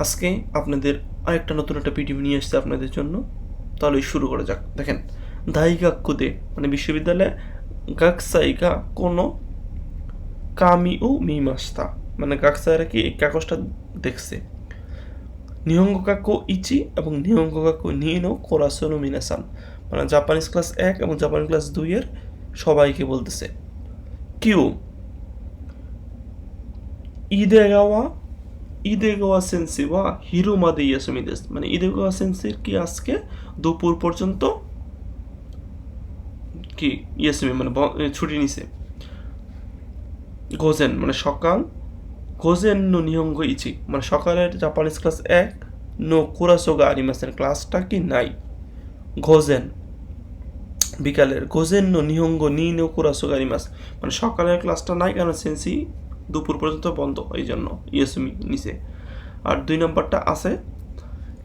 আজকে আপনাদের আরেকটা নতুন একটা ভিডিও নিয়ে এসেছে আপনাদের জন্য। তাহলে শুরু করা যাক। দেখেন, দাইগাক্কুদে মানে বিশ্ববিদ্যালয়ে গাকসাইগা কোনো কামি ও মিমাস্তা, মানে গাকসাইরা কি এই কাগজটা দেখছে। নিহঙ্গ কাকু ইচি এবং নিহঙ্গ কাকু নিনো কোরাসোনো মিনাসান, মানে জাপানিজ ক্লাস 1 এবং জাপানিজ ক্লাস 2 এর সবাইকে বলতেছে কিউ ইদেগাওয়া ইদেগাওয়া সেন্সি ওয়া হিরোমাদে ইয়াসুমি দেস, মানে ইদেগাওয়া সেন্সির কি আজকে দুপুর পর্যন্ত কি ইয়াসুমি মানে ছুটি নিছে। গোজেন মানে সকাল, গোজেন নো নিহঙ্গ ইচি মানে সকালের জাপানিজ ক্লাস 1 নো কুরাসোগা আরিমাসেন, ক্লাসটা কি নাই। গোজেন বিকালের, গোজেন নো নিহঙ্গ নি নো কুরাসোগা আরিমাস মানে সকালের ক্লাসটা নাই, কারণ সেন্সি দুপুর পর্যন্ত বন্ধ, এই জন্য ইয়াসুমি নিছে। আর 2 নম্বরটা আছে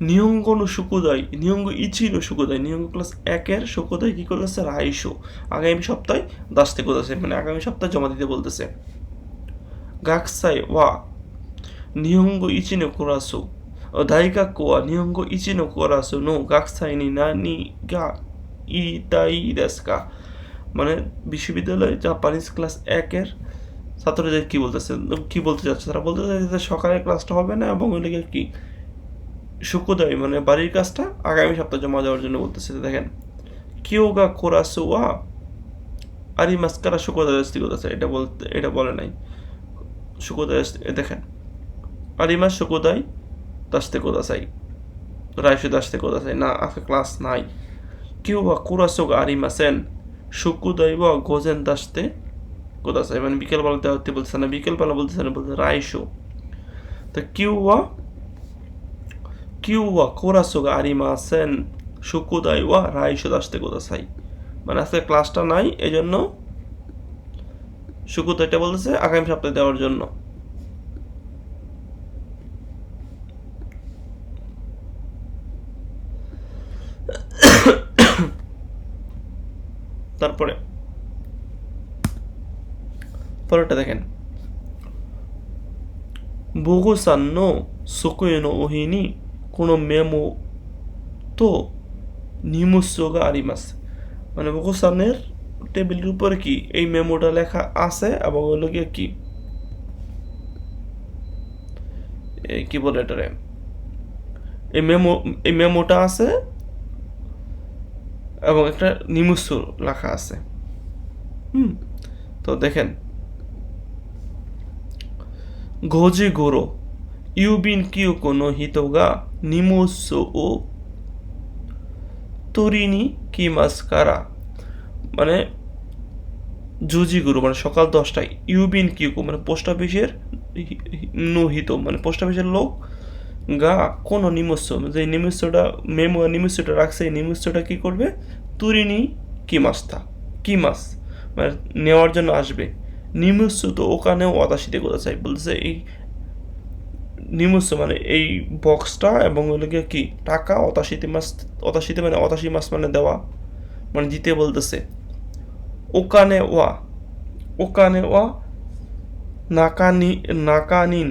নিহঙ্গ নো শুকুদাই, নিহঙ্গ ইচি নো শুকুদাই, নিহঙ্গ ক্লাস 1 এর শুকুদাই কি করতেছে রাইশো, আগামী সপ্তাহে দাসতে করতেছে, মানে আগামী সপ্তাহে জমা দিতে বলতেছে। গাকসাই ওয়া নিহঙ্গ ইচি নো কোরাসো, দাইগাক্কু ওয়া নিহঙ্গ ইচি নো কোরাসো নো গাকসাই নি নানি গা ইতাই দেসু কা, মানে বিশ্ববিদ্যালয়ে জাপানিজ ক্লাস 1 এর ছাত্রদের কি বলতেছে, কি বলতে চাচ্ছে, তারা বলতে চাচ্ছে যে সকালের ক্লাসটা হবে না এবং ওই লেগে কি শুকুদাই মানে বাড়ির কাজটা আগামী সপ্তাহে জমা দেওয়ার জন্য বলতেছে। দেখেন কিওগা কোরাসো ওয়া আরি মাস্কারা শুকুদাই দেস্তি করতেছে, এটা বলে নাই শুকুদাই। দেখেন আরিমাস শুকুদাই দাসতে কোদাসাই, রাইশু দাসতে কোদাসাই না, আজকে ক্লাস নাই। কিওগা কোরাসোগা আরিমাসেন শুকুদাই ওয়া গোজেন দাসতে কোদাসাই, মানে বিকেলবেলা দেওয়াতে বলতেছে না, বিকেলবেলা বলতেছে না, বলতে রাইশু। তো কিউওয়া কোরাসোগা আরিমাসেন শুকুদাই ওয়া রাইশু দাসতে কোদাসাই, মানে আজকে ক্লাসটা নাই, এই জন্য শুকুদাইটা বলতেছে আগামী সপ্তাহে দেওয়ার জন্য। তারপরে পরেরটা দেখেন বোগোসান নো সোকোয়ে নো ওহি নি কোনো মেমো তো নিমুসোগা আরিমাস, মানে বোগোসানের টেবিলের উপরে কি এই মেমোটা লেখা আছে এবং ওগুলো কি কি বলে এটারে, এই মেমোটা আছে এবং একটা নিমুসু লেখা আছে। তো দেখেন গোজি গোরো ইউবিন কিউ কোনো হিতোগা নিমুসু ও তোরিনি কিমাস কারা, মানে জুজি গুরু মানে সকাল 10টায়, ইউবিন কিউকু মানে পোস্ট অফিসের নুহিত মানে পোস্ট অফিসের লোক গা কোনো নিমস্য, যে নিমস্যটা মেমো নিমস্যটা রাখছে, এই নিমস্যটা কী করবে তুরিনি কি মাস মানে নেওয়ার জন্য আসবে। নিমস্য তো ওখানেও অতাশিতে কোথা চাই বলতেছে, এই নিমস্য মানে এই বক্সটা এবং ওগুলোকে কি টাকা অতাশিতে মানে 88 মাস মানে দেওয়া, মানে দিতে বলতেছে। ওকানে ওয়া নাকানিন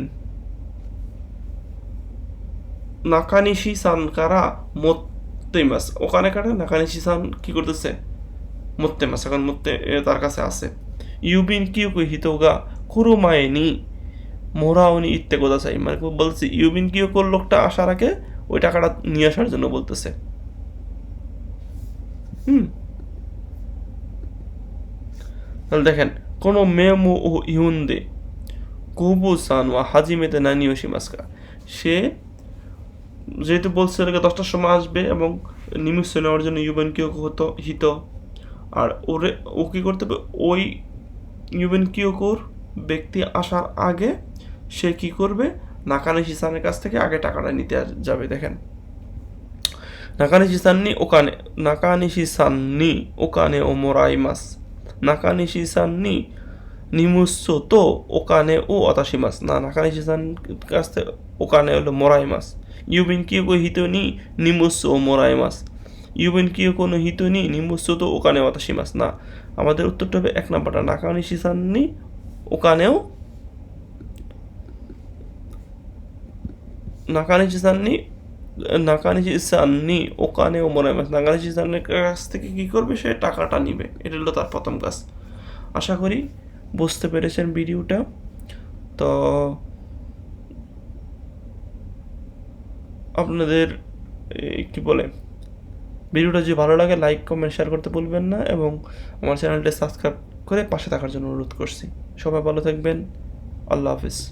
নাকানিশি সান কারা মত্তে মাস, ওখানে কারা নাকানিশি সান কি করতেছে মত্তে মাস, এখন মত্তে তার কাছে আছে। ইউবিন কিউকু হিতোগা কুরুমায়ে নি মোরাওনি ইত্তে কোদা চাই, মানে বলতেছে ইউবিন কিউকুর লোকটা আসার আগে ওই টাকাটা নিয়ে আসার জন্য বলতেছে। তাহলে দেখেন কোনো মেমো ও ইহুন্দে কুবু সান ওয়া হাজিমেতে নানিও শিমাস্কা, সে যেহেতু বলছে ওকে 10টার সময় আসবে এবং নিমিষ নেওয়ার জন্য ইউবেন কিয়োকো হিত, আর ও কী করতে হবে ওই ইউবেন কিয়োকোর ব্যক্তি আসার আগে সে কি করবে নাকানিশি সানের কাছ থেকে আগে টাকাটা নিতে যাবে। দেখেন নাকানিশি সান্নি ওকানে ও মোরাইমাস, নাকানিশি সান্নি নিমুসো তো ওকানে ও অতাশিমাস, না নাকানিশি সান কাছ থেকে ওকানে হলো মোরাইমাস। ইউবিন কিয়োকো হিতো নি নিমুসো ও মোরাইমাস, ইউবিন কিয়োকো নো হিতো নি নিমুসো তো ওকানে অতাশিমাস, না আমাদের উত্তরটা হবে 1 নম্বরটা নাকানিশি সান্নি ওকানেও নাকানিচি সান্নি ওখানে ওমরের মাস নাকানিচি সান্নির কাছ থেকে কী করবে, সে টাকাটা নিবে। এটা হলো তার প্রথম কাজ। আশা করি বুঝতে পেরেছেন ভিডিওটা। তো আপনাদের কী বলে, ভিডিওটা যদি ভালো লাগে লাইক কমেন্ট শেয়ার করতে ভুলবেন না, এবং আমার চ্যানেলটা সাবস্ক্রাইব করে পাশে থাকার জন্য অনুরোধ করছি। সবাই ভালো থাকবেন। আল্লাহ হাফিজ।